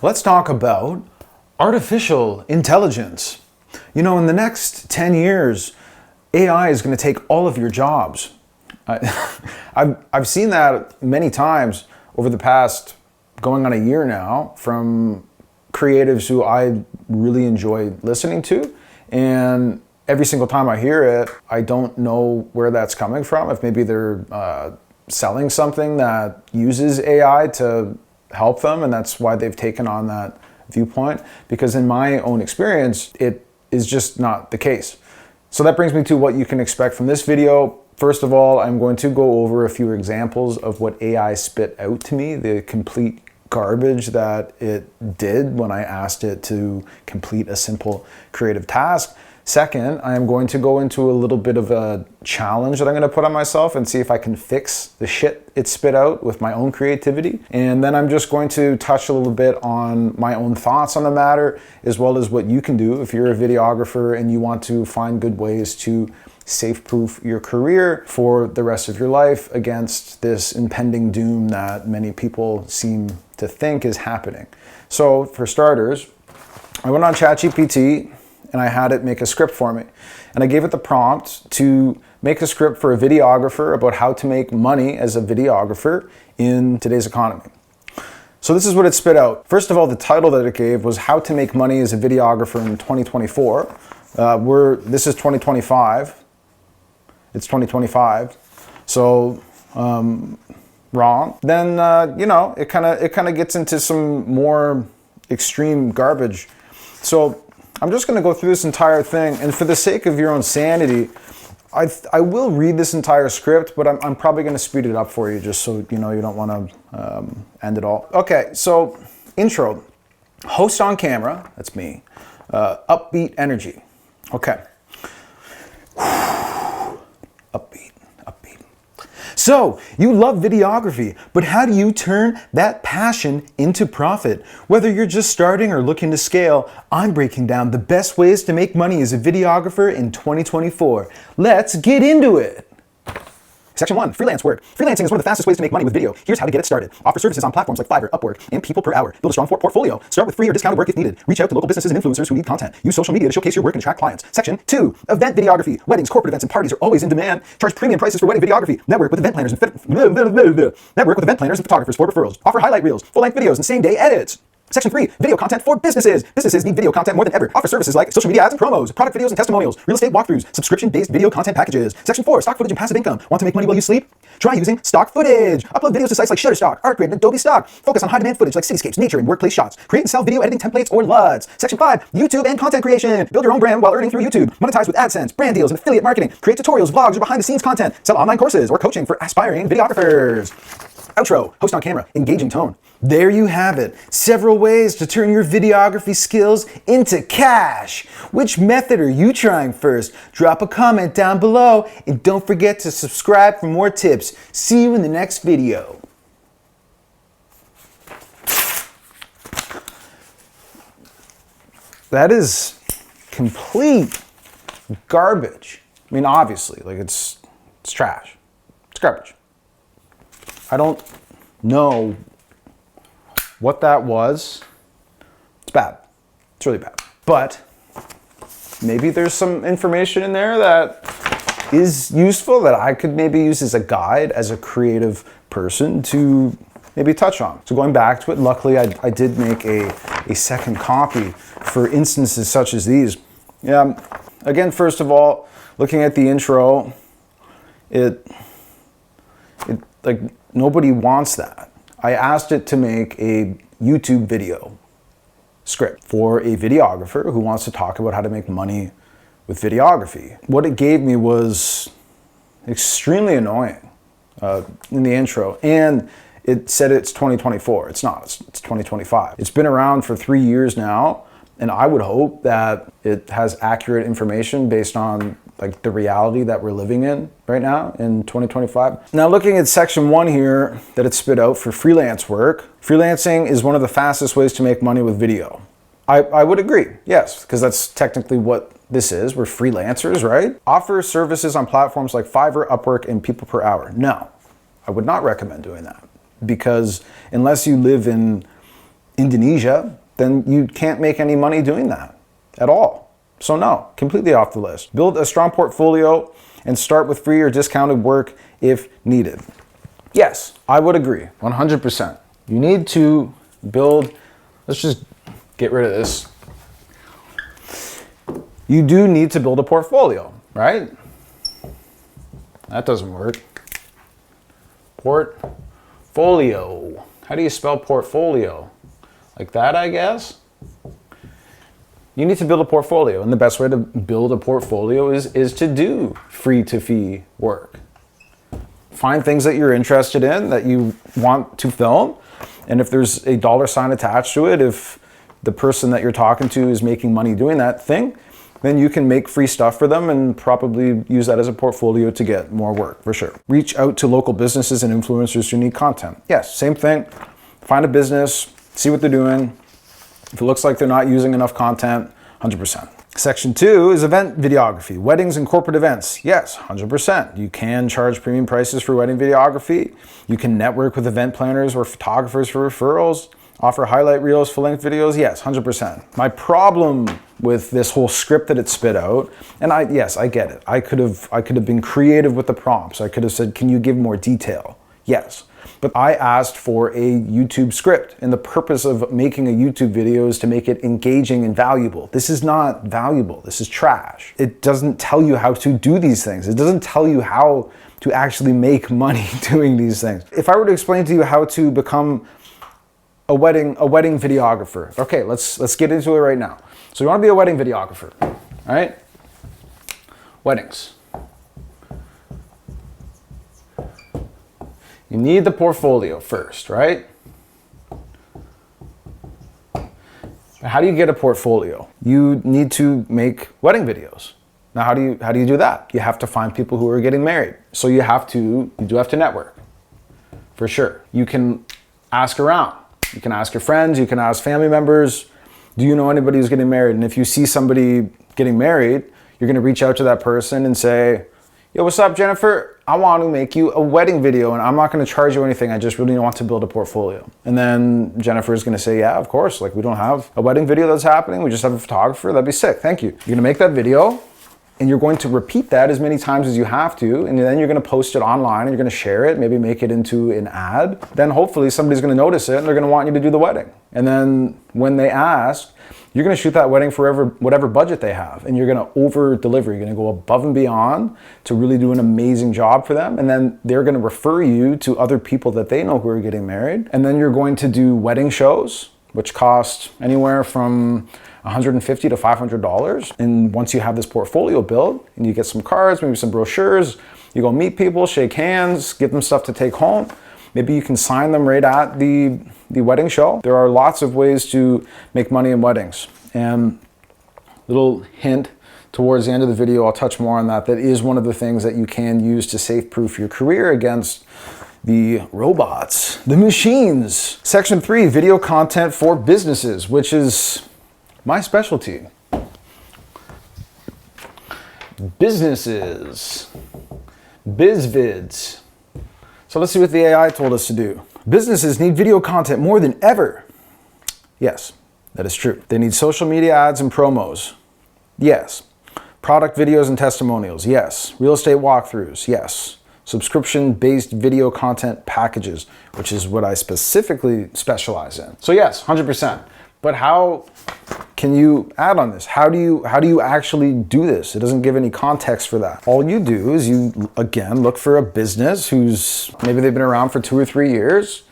Let's talk about artificial intelligence. You know, in the next 10 years, AI is going to take all of your jobs. I've seen that many times over the past going on a year now from creatives who I really enjoy listening to. And every single time I hear it, I don't know where that's coming from. If maybe they're selling something that uses AI to help them, and that's why they've taken on that viewpoint. Because in my own experience, it is just not the case. So that brings me to what you can expect from this video. First of all, I'm going to go over a few examples of what AI spit out to me, the complete garbage that it did when I asked it to complete a simple creative task. Second, I am going to go into a little bit of a challenge that I'm going to put on myself and see if I can fix the shit it spit out with my own creativity. And then I'm just going to touch a little bit on my own thoughts on the matter, as well as what you can do if you're a videographer and you want to find good ways to safe-proof your career for the rest of your life against this impending doom that many people seem to think is happening. So for starters, I went on Chat GPT and I had it make a script for me. And I gave it the prompt to make a script for a videographer about how to make money as a videographer in today's economy. So this is what it spit out. First of all, the title that it gave was How to Make Money as a Videographer in 2024. This is 2025. It's 2025. So wrong. Then you know, it kind of gets into some more extreme garbage. So I'm just going to go through this entire thing, and for the sake of your own sanity, I will read this entire script, but I'm probably going to speed it up for you just so you know you don't want to end it all. Okay, so intro, host on camera, that's me, upbeat energy. Okay. Upbeat. So, you love videography, but how do you turn that passion into profit? Whether you're just starting or looking to scale, I'm breaking down the best ways to make money as a videographer in 2024. Let's get into it. Section 1, freelance work. Freelancing is one of the fastest ways to make money with video. Here's how to get it started. Offer services on platforms like Fiverr, Upwork, and people per hour. Build a strong portfolio. Start with free or discounted work if needed. Reach out to local businesses and influencers who need content. Use social media to showcase your work and attract clients. Section 2, event videography. Weddings, corporate events, and parties are always in demand. Charge premium prices for wedding videography. Network with event planners and photographers for referrals. Offer highlight reels, full-length videos, and same-day edits. Section 3, video content for businesses. Businesses need video content more than ever. Offer services like social media ads and promos, product videos and testimonials, real estate walkthroughs, subscription-based video content packages. Section 4, stock footage and passive income. Want to make money while you sleep? Try using stock footage. Upload videos to sites like Shutterstock, ArtGrid, and Adobe Stock. Focus on high-demand footage like cityscapes, nature, and workplace shots. Create and sell video editing templates or LUTs. Section 5, YouTube and content creation. Build your own brand while earning through YouTube. Monetize with AdSense, brand deals, and affiliate marketing. Create tutorials, vlogs, or behind-the-scenes content. Sell online courses or coaching for aspiring videographers. Outro, host on camera, engaging tone. There you have it. Several ways to turn your videography skills into cash. Which method are you trying first? Drop a comment down below and don't forget to subscribe for more tips. See you in the next video. That is complete garbage. I mean, obviously, like it's trash. It's garbage. I don't know what that was. It's bad. It's really bad. But maybe there's some information in there that is useful that I could maybe use as a guide as a creative person to maybe touch on. So going back to it, luckily I did make a second copy for instances such as these. Yeah. Again, first of all, looking at the intro, it like nobody wants that. I asked it to make a YouTube video script for a videographer who wants to talk about how to make money with videography. What it gave me was extremely annoying in the intro, and it said it's 2024. It's not, it's 2025. It's been around for 3 years now, and I would hope that it has accurate information based on like the reality that we're living in right now in 2025. Now looking at section 1 here that it spit out for freelance work, freelancing is one of the fastest ways to make money with video. I would agree, yes, because that's technically what this is. We're freelancers, right? Offer services on platforms like Fiverr, Upwork, and people per hour. No, I would not recommend doing that, because unless you live in Indonesia, then you can't make any money doing that at all. So no, completely off the list. Build a strong portfolio and start with free or discounted work if needed. Yes, I would agree, 100%. You need to build, let's just get rid of this. You do need to build a portfolio, right? That doesn't work. Portfolio. How do you spell portfolio? Like that, I guess? You need to build a portfolio, and the best way to build a portfolio is to do free to fee work. Find things that you're interested in, that you want to film, and if there's a dollar sign attached to it, if the person that you're talking to is making money doing that thing, then you can make free stuff for them and probably use that as a portfolio to get more work, for sure. Reach out to local businesses and influencers who need content. Yes, same thing. Find a business, see what they're doing. If it looks like they're not using enough content, 100%. Section 2 is event videography, weddings and corporate events. Yes, 100%. You can charge premium prices for wedding videography. You can network with event planners or photographers for referrals. Offer highlight reels, full-length videos. Yes, 100%. My problem with this whole script that it spit out, and yes, I get it. I could have been creative with the prompts. I could have said, can you give more detail? Yes. But I asked for a YouTube script, and the purpose of making a YouTube video is to make it engaging and valuable. This is not valuable. This is trash. It doesn't tell you how to do these things. It doesn't tell you how to actually make money doing these things. If I were to explain to you how to become a wedding videographer, okay, let's get into it right now. So you want to be a wedding videographer, all right? Weddings. You need the portfolio first, right? How do you get a portfolio? You need to make wedding videos. Now, how do you do that? You have to find people who are getting married. So you do have to network, for sure. You can ask around. You can ask your friends, you can ask family members, do you know anybody who's getting married? And if you see somebody getting married, you're gonna reach out to that person and say, yo, what's up, Jennifer? I want to make you a wedding video and I'm not going to charge you anything. I just really want to build a portfolio. And then Jennifer is going to say, yeah, of course. Like, we don't have a wedding video that's happening. We just have a photographer. That'd be sick. Thank you. You're going to make that video and you're going to repeat that as many times as you have to. And then you're going to post it online and you're going to share it, maybe make it into an ad. Then hopefully somebody's going to notice it and they're going to want you to do the wedding. And then when they ask, you're going to shoot that wedding for whatever budget they have, and you're going to over deliver. You're going to go above and beyond to really do an amazing job for them. And then they're going to refer you to other people that they know who are getting married. And then you're going to do wedding shows, which cost anywhere from $150 to $500. And once you have this portfolio built and you get some cards, maybe some brochures, you go meet people, shake hands, give them stuff to take home. Maybe you can sign them right at the wedding show. There are lots of ways to make money in weddings. And little hint towards the end of the video, I'll touch more on that. That is one of the things that you can use to safe-proof your career against the robots, the machines. Section 3, video content for businesses, which is my specialty. Businesses, BizVids. So let's see what the AI told us to do. Businesses need video content more than ever. Yes, that is true. They need social media ads and promos. Yes. Product videos and testimonials. Yes. Real estate walkthroughs. Yes. Subscription-based video content packages, which is what I specifically specialize in. So yes, 100%. But how can you add on this? How do you actually do this? It doesn't give any context for that. All you do is you, again, look for a business who's, maybe they've been around for 2 or 3 years,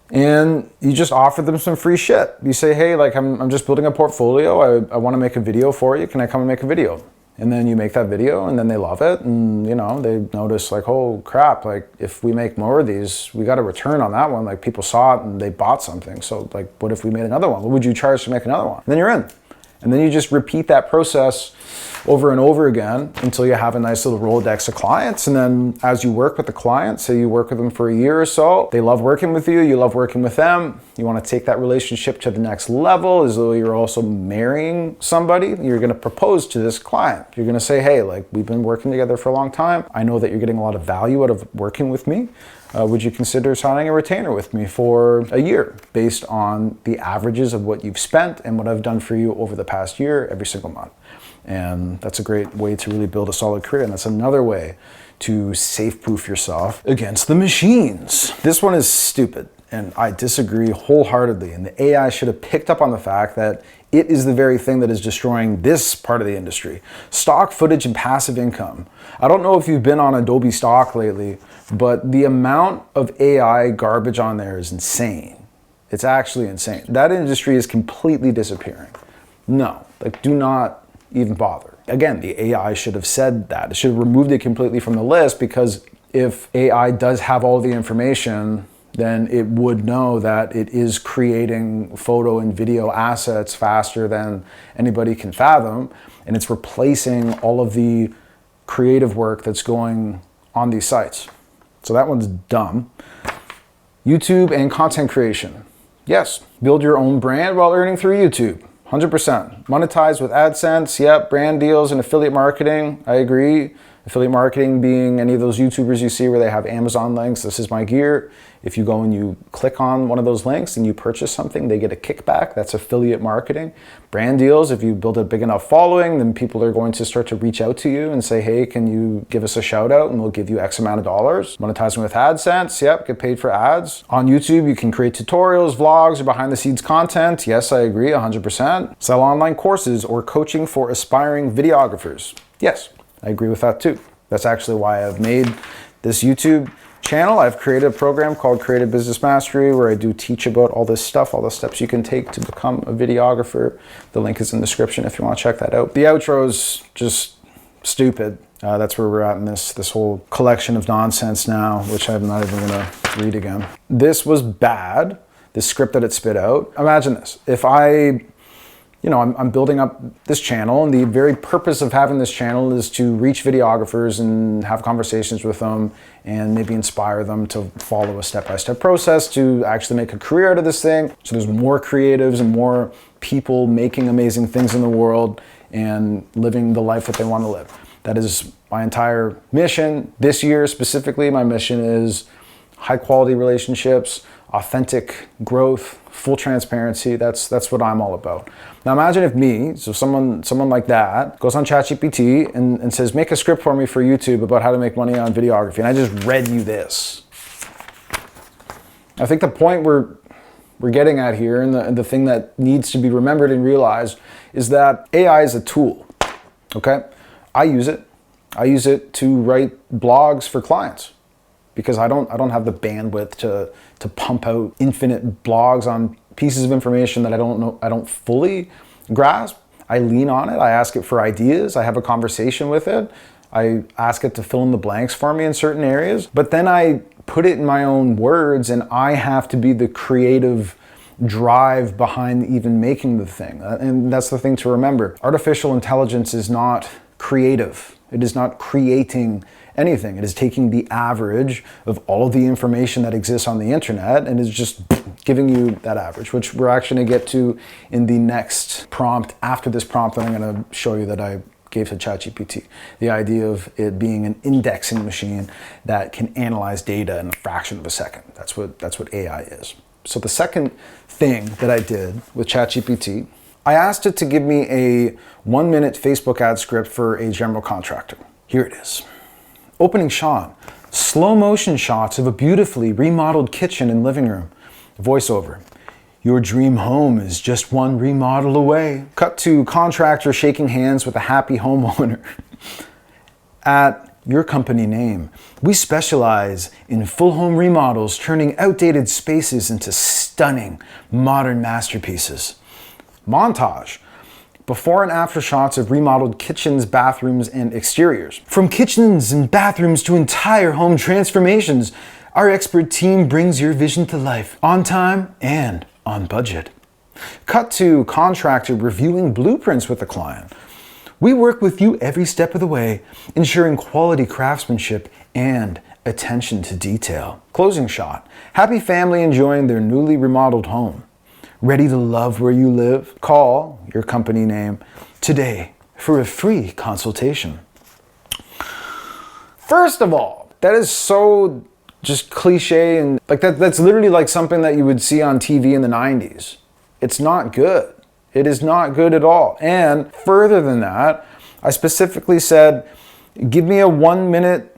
and you just offer them some free shit. You say, hey, like, I'm just building a portfolio. I want to make a video for you. Can I come and make a video? And then you make that video and then they love it. And you know, they notice like, oh crap, like if we make more of these, we got a return on that one. Like people saw it and they bought something. So like, what if we made another one? What would you charge to make another one? And then you're in. And then you just repeat that process over and over again until you have a nice little Rolodex of clients. And then as you work with the client, say you work with them for a year or so, they love working with you, you love working with them, you want to take that relationship to the next level as though you're also marrying somebody. You're going to propose to this client. You're going to say, hey, like we've been working together for a long time. I know that you're getting a lot of value out of working with me. would you consider signing a retainer with me for a year based on the averages of what you've spent and what I've done for you over the past year every single month? And that's a great way to really build a solid career. And that's another way to safe-proof yourself against the machines. This one is stupid, and I disagree wholeheartedly. And the AI should have picked up on the fact that it is the very thing that is destroying this part of the industry. Stock footage and passive income. I don't know if you've been on Adobe stock lately, but the amount of AI garbage on there is insane. It's actually insane. That industry is completely disappearing. No, like, do not even bother. Again, the AI should have said that. It should have removed it completely from the list, because if AI does have all the information, then it would know that it is creating photo and video assets faster than anybody can fathom, and it's replacing all of the creative work that's going on these sites. So that one's dumb. YouTube and content creation. Yes, build your own brand while earning through YouTube. 100%. Monetize with AdSense, yep. Brand deals and affiliate marketing, I agree. Affiliate marketing being any of those YouTubers you see where they have Amazon links, this is my gear. If you go and you click on one of those links and you purchase something, they get a kickback. That's affiliate marketing. Brand deals, if you build a big enough following, then people are going to start to reach out to you and say, hey, can you give us a shout out and we'll give you X amount of dollars. Monetizing with AdSense, yep, get paid for ads. On YouTube, you can create tutorials, vlogs, or behind the scenes content. Yes, I agree, 100%. Sell online courses or coaching for aspiring videographers. Yes, I agree with that too. That's actually why I've made this YouTube channel. I've created a program called Creative Business Mastery where I do teach about all this stuff, all the steps you can take to become a videographer. The link is in the description if you want to check that out. The outro's just stupid. That's where we're at in this whole collection of nonsense now, which I'm not even gonna read again. This was bad, this script that it spit out. Imagine this, if I'm building up this channel, and the very purpose of having this channel is to reach videographers and have conversations with them and maybe inspire them to follow a step-by-step process to actually make a career out of this thing. So there's more creatives and more people making amazing things in the world and living the life that they want to live. That is my entire mission. This year specifically, my mission is high quality relationships, authentic growth, full transparency. That's what I'm all about. Now imagine if me, so someone like that, goes on Chat GPT and says, make a script for me for YouTube about how to make money on videography, and I just read you this. I think the point we're getting at here, and the thing that needs to be remembered and realized, is that AI is a tool, okay? I use it. I use it to write blogs for clients, because I don't have the bandwidth to pump out infinite blogs on pieces of information that I don't fully grasp. I lean on it, I ask it for ideas, I have a conversation with it, I ask it to fill in the blanks for me in certain areas, but then I put it in my own words, and I have to be the creative drive behind even making the thing. And that's the thing to remember. Artificial intelligence is not creative. It is not creating anything. It is taking the average of all of the information that exists on the internet and is just giving you that average, which we're actually gonna get to in the next prompt. After this prompt that I'm gonna show you that I gave to Chat GPT. The idea of it being an indexing machine that can analyze data in a fraction of a second. That's what AI is. So the second thing that I did with Chat GPT, I asked it to give me a 1-minute Facebook ad script for a general contractor. Here it is. Opening shot, slow motion shots of a beautifully remodeled kitchen and living room. Voiceover, your dream home is just one remodel away. Cut to contractor shaking hands with a happy homeowner. At your company name, we specialize in full home remodels, turning outdated spaces into stunning modern masterpieces. Montage, before and after shots of remodeled kitchens, bathrooms, and exteriors. From kitchens and bathrooms to entire home transformations, our expert team brings your vision to life, on time and on budget. Cut to contractor reviewing blueprints with the client. We work with you every step of the way, ensuring quality craftsmanship and attention to detail. Closing shot, happy family enjoying their newly remodeled home. Ready to love where you live? Call your company name today for a free consultation. First of all, that is so just cliche, and like that's literally like something that you would see on TV in the 90s. It's not good. It is not good at all. And further than that, I specifically said, give me a 1-minute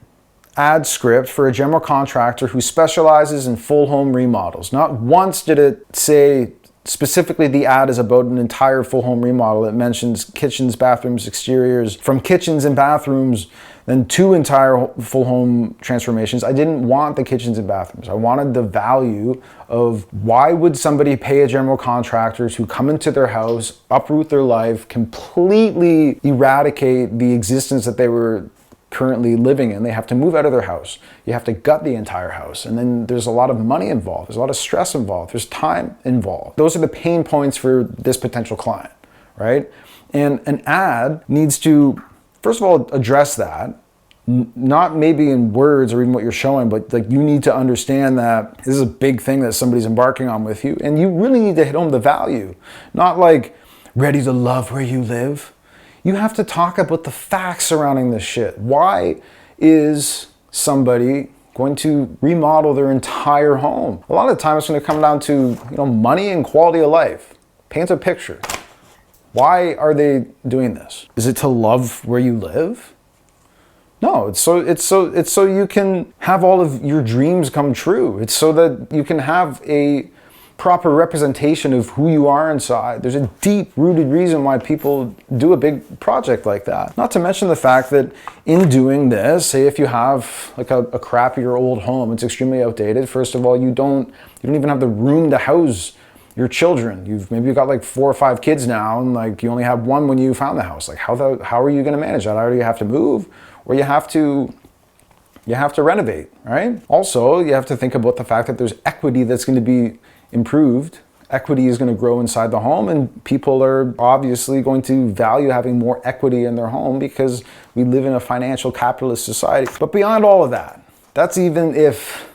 ad script for a general contractor who specializes in full home remodels. Not once did it say specifically the ad is about an entire full home remodel. It mentions kitchens, bathrooms, exteriors, from kitchens and bathrooms, then 2 entire full home transformations. I didn't want the kitchens and bathrooms. I wanted the value of why would somebody pay a general contractor to come into their house, uproot their life, completely eradicate the existence that they were currently living in. They have to move out of their house. You have to gut the entire house. And then there's a lot of money involved. There's a lot of stress involved. There's time involved. Those are the pain points for this potential client, right? And an ad needs to, first of all, address that. Not maybe in words or even what you're showing, but like you need to understand that this is a big thing that somebody's embarking on with you. And you really need to hit home the value. Not like ready to love where you live. You have to talk about the facts surrounding this shit. Why is somebody going to remodel their entire home? A lot of the time it's going to come down to, money and quality of life. Paint a picture. Why are they doing this? Is it to love where you live? No, it's so you can have all of your dreams come true. It's so that you can have a proper representation of who you are inside. There's a deep-rooted reason why people do a big project like that. Not to mention the fact that in doing this, say if you have like a crappier old home, it's extremely outdated. First of all, you don't even have the room to house your children. Maybe you've got like 4 or 5 kids now, and like you only have one when you found the house. Like how are you going to manage that? Either you have to move, or you have to renovate, right? Also, you have to think about the fact that there's equity that's going to be improved. Equity is going to grow inside the home, and people are obviously going to value having more equity in their home because we live in a financial capitalist society. But beyond all of that, that's even if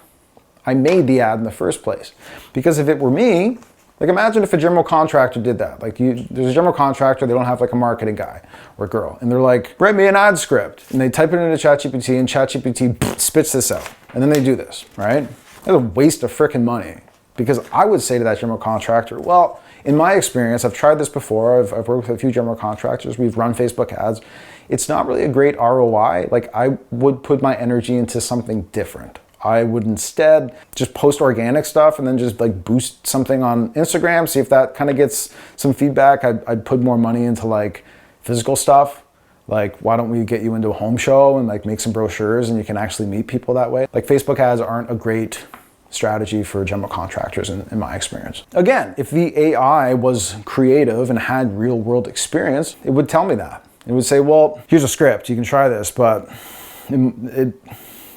I made the ad in the first place. Because if it were me, like imagine if a general contractor did that. Like there's a general contractor, they don't have like a marketing guy or girl, and they're like, write me an ad script. And they type it into Chat GPT, and Chat GPT spits this out. And then they do this, right? That's a waste of freaking money. Because I would say to that general contractor, well, in my experience, I've tried this before. I've worked with a few general contractors. We've run Facebook ads. It's not really a great ROI. Like I would put my energy into something different. I would instead just post organic stuff and then just like boost something on Instagram, see if that kind of gets some feedback. I'd put more money into like physical stuff. Like, why don't we get you into a home show and like make some brochures and you can actually meet people that way? Like Facebook ads aren't a great strategy for general contractors in my experience. Again, if the AI was creative and had real world experience, it would tell me that. It would say, well, here's a script, you can try this, but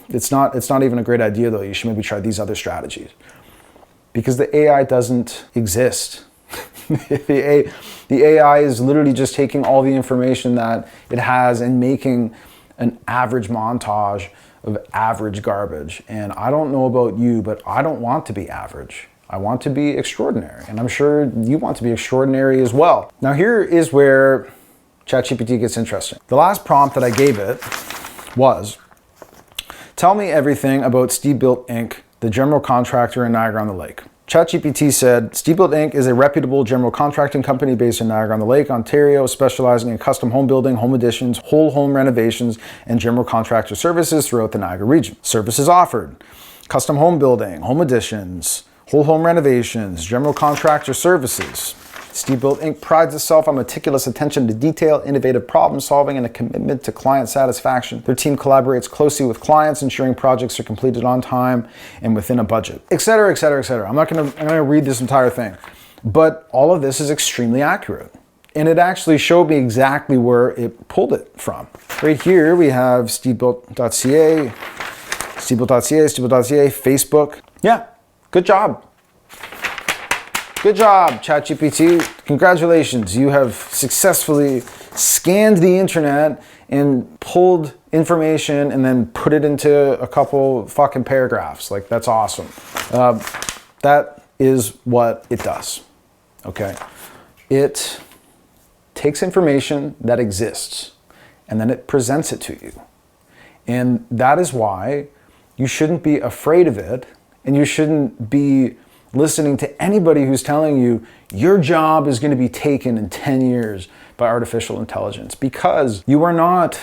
it's not even a great idea though. You should maybe try these other strategies. Because the AI doesn't exist. The AI is literally just taking all the information that it has and making an average montage of average garbage. And I don't know about you, but I don't want to be average. I want to be extraordinary. And I'm sure you want to be extraordinary as well. Now here is where ChatGPT gets interesting. The last prompt that I gave it was, tell me everything about Steve Built Inc., the general contractor in Niagara-on-the-Lake. ChatGPT said, Steve Built Inc. is a reputable general contracting company based in Niagara-on-the-Lake, Ontario, specializing in custom home building, home additions, whole home renovations, and general contractor services throughout the Niagara region. Services offered: custom home building, home additions, whole home renovations, general contractor services. Steve Built Inc. prides itself on meticulous attention to detail, innovative problem solving, and a commitment to client satisfaction. Their team collaborates closely with clients, ensuring projects are completed on time and within a budget, etc., etc., etc. I'm gonna read this entire thing, but all of this is extremely accurate. And it actually showed me exactly where it pulled it from. Right here we have stevebuilt.ca, stevebuilt.ca, Facebook. Yeah, good job. Good job, ChatGPT. Congratulations, you have successfully scanned the internet and pulled information and then put it into a couple fucking paragraphs. Like, that's awesome. That is what it does, okay? It takes information that exists and then it presents it to you. And that is why You shouldn't be afraid of it, and you shouldn't be listening to anybody who's telling you your job is going to be taken in 10 years by artificial intelligence, because you are not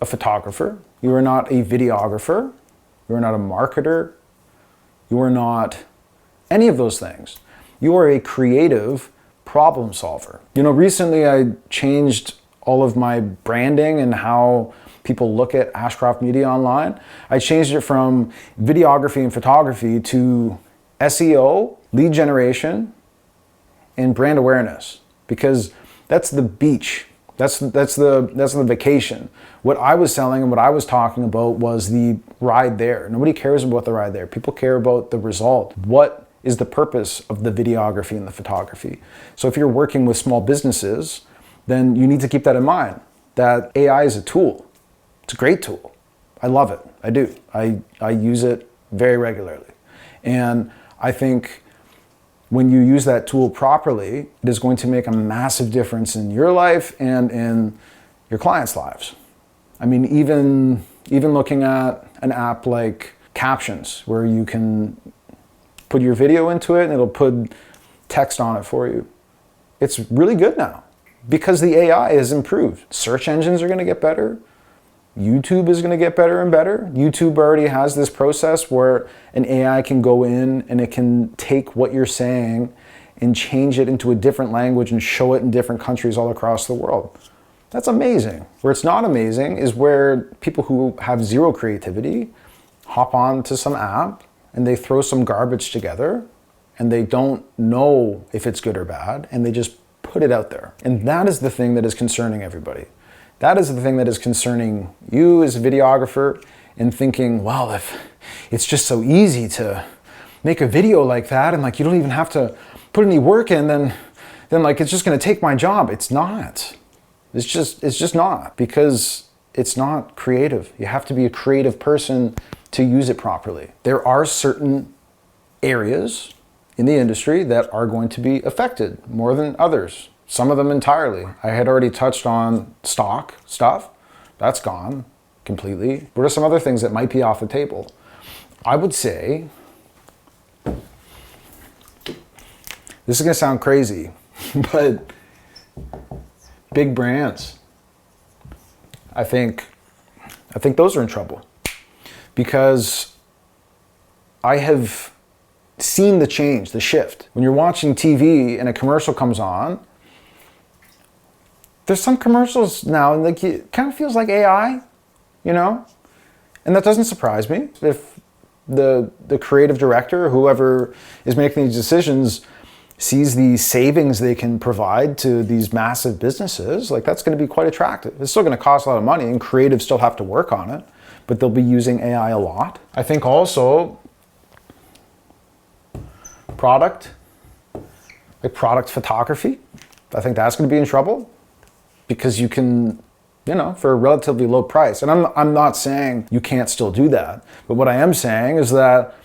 a photographer, you are not a videographer, you are not a marketer, you are not any of those things. You are a creative problem solver. You know, recently I changed all of my branding and how people look at Ashcroft Media online. I changed it from videography and photography to SEO, lead generation, and brand awareness, because that's the beach. That's the vacation. What I was selling and what I was talking about was the ride there. Nobody cares about the ride there. People care about the result. What is the purpose of the videography and the photography? So if you're working with small businesses, then you need to keep that in mind, that AI is a tool. It's a great tool. I love it. I do. I use it very regularly. And I think when you use that tool properly, it is going to make a massive difference in your life and in your clients' lives. I mean, even looking at an app like Captions, where you can put your video into it and it'll put text on it for you. It's really good now because the AI has improved. Search engines are going to get better. YouTube is going to get better and better. YouTube already has this process where an AI can go in and it can take what you're saying and change it into a different language and show it in different countries all across the world. That's amazing. Where it's not amazing is where people who have zero creativity hop on to some app and they throw some garbage together and they don't know if it's good or bad and they just put it out there. And that is the thing that is concerning everybody. That is the thing that is concerning you as a videographer, and thinking, well, if it's just so easy to make a video like that and like you don't even have to put any work in, then like it's just going to take my job. It's not. It's just not, because it's not creative. You have to be a creative person to use it properly. There are certain areas in the industry that are going to be affected more than others. Some of them entirely. I had already touched on stock stuff. That's gone completely. What are some other things that might be off the table? I would say, this is gonna sound crazy, but big brands, I think those are in trouble, because I have seen the change, the shift. When you're watching TV and a commercial comes on, there's some commercials now and like it kind of feels like AI, you know? And that doesn't surprise me. If the creative director, whoever is making these decisions, sees the savings they can provide to these massive businesses, like that's going to be quite attractive. It's still going to cost a lot of money and creatives still have to work on it, but they'll be using AI a lot. I think also product photography, I think that's going to be in trouble, because you can, you know, for a relatively low price. And I'm not saying you can't still do that, but what I am saying is that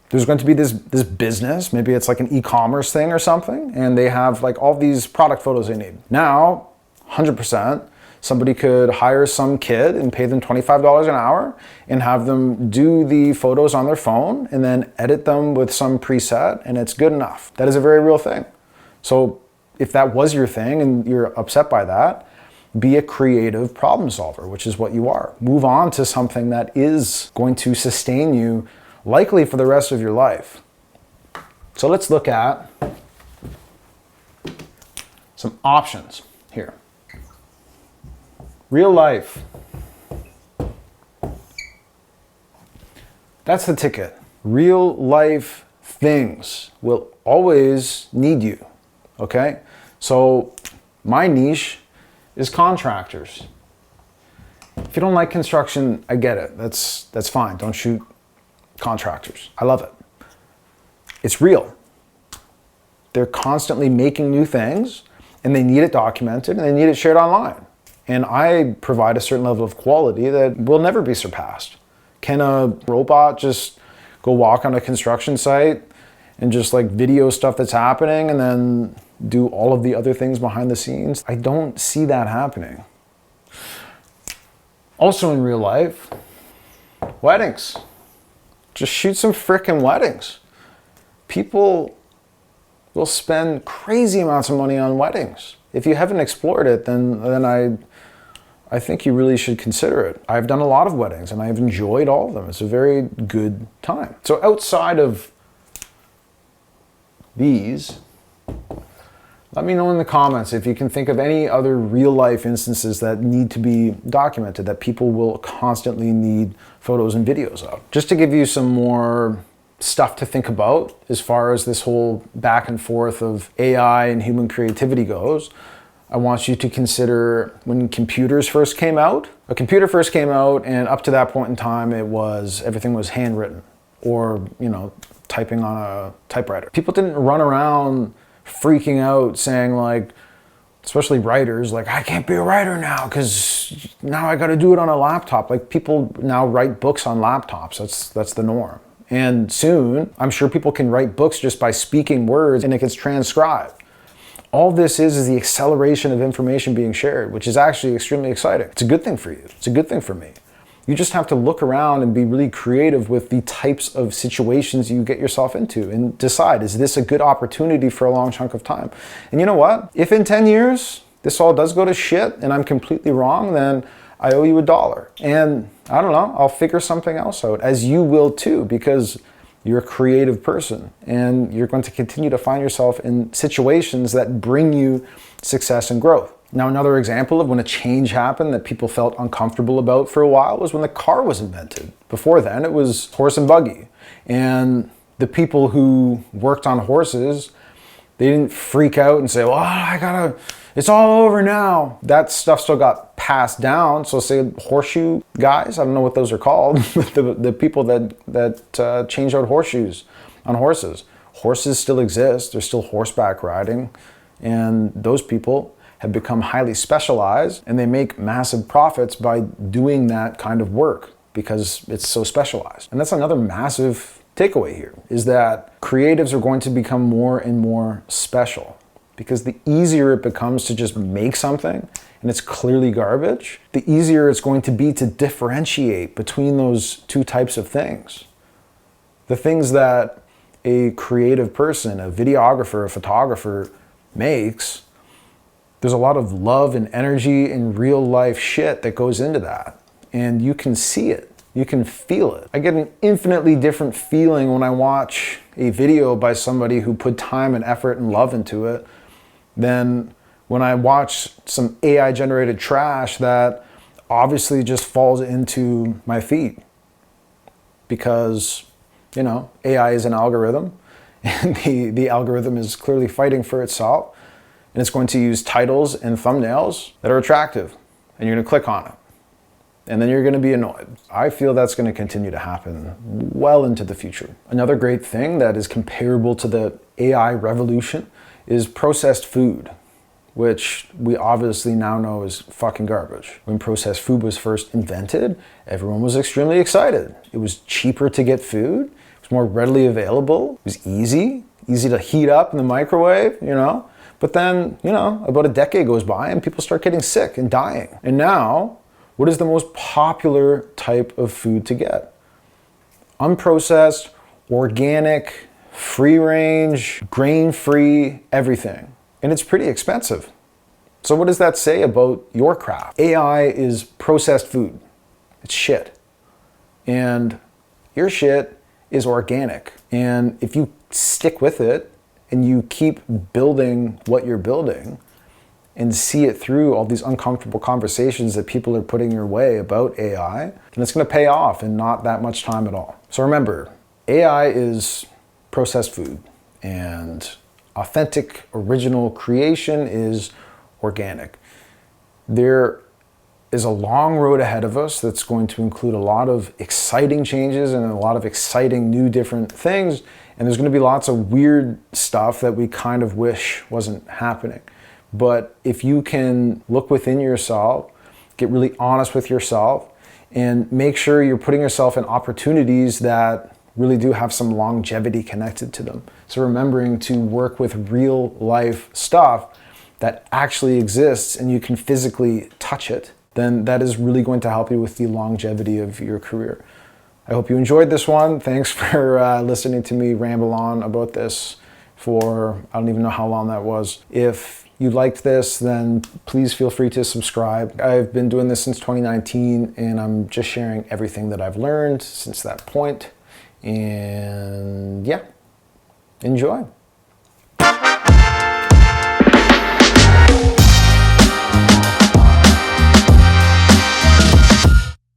there's going to be this business, maybe it's like an e-commerce thing or something, and they have like all these product photos they need. Now, 100%, somebody could hire some kid and pay them $25 an hour and have them do the photos on their phone and then edit them with some preset, and it's good enough. That is a very real thing. So if that was your thing and you're upset by that, be a creative problem solver, which is what you are. Move on to something that is going to sustain you likely for the rest of your life. So let's look at some options here. Real life. That's the ticket. Real life things will always need you, okay? So my niche is contractors. If you don't like construction, I get it. That's fine. Don't shoot contractors. I love it. It's real. They're constantly making new things and they need it documented and they need it shared online. And I provide a certain level of quality that will never be surpassed. Can a robot just go walk on a construction site and just like video stuff that's happening and then do all of the other things behind the scenes? I don't see that happening. Also in real life, weddings. Just shoot some frickin' weddings. People will spend crazy amounts of money on weddings. If you haven't explored it, then I think you really should consider it. I've done a lot of weddings and I've enjoyed all of them. It's a very good time. So outside of these, let me know in the comments if you can think of any other real life instances that need to be documented, that people will constantly need photos and videos of. Just to give you some more stuff to think about as far as this whole back and forth of AI and human creativity goes, I want you to consider when computers first came out. A computer first came out, and up to that point in time, everything was handwritten or, typing on a typewriter. People didn't run around freaking out saying, like, especially writers, like, I can't be a writer now because now I got to do it on a laptop. Like, people now write books on laptops. That's the norm. And soon, I'm sure people can write books just by speaking words and it gets transcribed. All this is the acceleration of information being shared, which is actually extremely exciting. It's a good thing for you. It's a good thing for me. You just have to look around and be really creative with the types of situations you get yourself into and decide, is this a good opportunity for a long chunk of time? And you know what? If in 10 years, this all does go to shit and I'm completely wrong, then I owe you $1. And I don't know, I'll figure something else out, as you will too, because you're a creative person and you're going to continue to find yourself in situations that bring you success and growth. Now, another example of when a change happened that people felt uncomfortable about for a while was when the car was invented. Before then, it was horse and buggy. And the people who worked on horses, they didn't freak out and say, well, it's all over now. That stuff still got passed down. So say horseshoe guys, I don't know what those are called, but the people that change out horseshoes on horses. Horses still exist. There's still horseback riding. And those people have become highly specialized and they make massive profits by doing that kind of work because it's so specialized. And that's another massive takeaway here, is that creatives are going to become more and more special, because the easier it becomes to just make something and it's clearly garbage, the easier it's going to be to differentiate between those two types of things. The things that a creative person, a videographer, a photographer makes, there's a lot of love and energy and real life shit that goes into that. And you can see it. You can feel it. I get an infinitely different feeling when I watch a video by somebody who put time and effort and love into it than when I watch some AI generated trash that obviously just falls into my feed. Because, AI is an algorithm and the algorithm is clearly fighting for itself. And it's going to use titles and thumbnails that are attractive. And you're going to click on it. And then you're going to be annoyed. I feel that's going to continue to happen well into the future. Another great thing that is comparable to the AI revolution is processed food, which we obviously now know is fucking garbage. When processed food was first invented, everyone was extremely excited. It was cheaper to get food. It was more readily available. It was easy to heat up in the microwave, But then, about a decade goes by and people start getting sick and dying. And now, what is the most popular type of food to get? Unprocessed, organic, free range, grain-free, everything. And it's pretty expensive. So what does that say about your craft? AI is processed food. It's shit. And your shit is organic. And if you stick with it and you keep building what you're building and see it through all these uncomfortable conversations that people are putting your way about AI, then it's going to pay off in not that much time at all. So remember, AI is processed food, and authentic, original creation is organic. There is a long road ahead of us that's going to include a lot of exciting changes and a lot of exciting new different things, and there's going to be lots of weird stuff that we kind of wish wasn't happening. But if you can look within yourself, get really honest with yourself, and make sure you're putting yourself in opportunities that really do have some longevity connected to them. So remembering to work with real life stuff that actually exists and you can physically touch it, then that is really going to help you with the longevity of your career. I hope you enjoyed this one. Thanks for listening to me ramble on about this for, I don't even know how long that was. If you liked this, then please feel free to subscribe. I've been doing this since 2019, and I'm just sharing everything that I've learned since that point. And yeah, enjoy.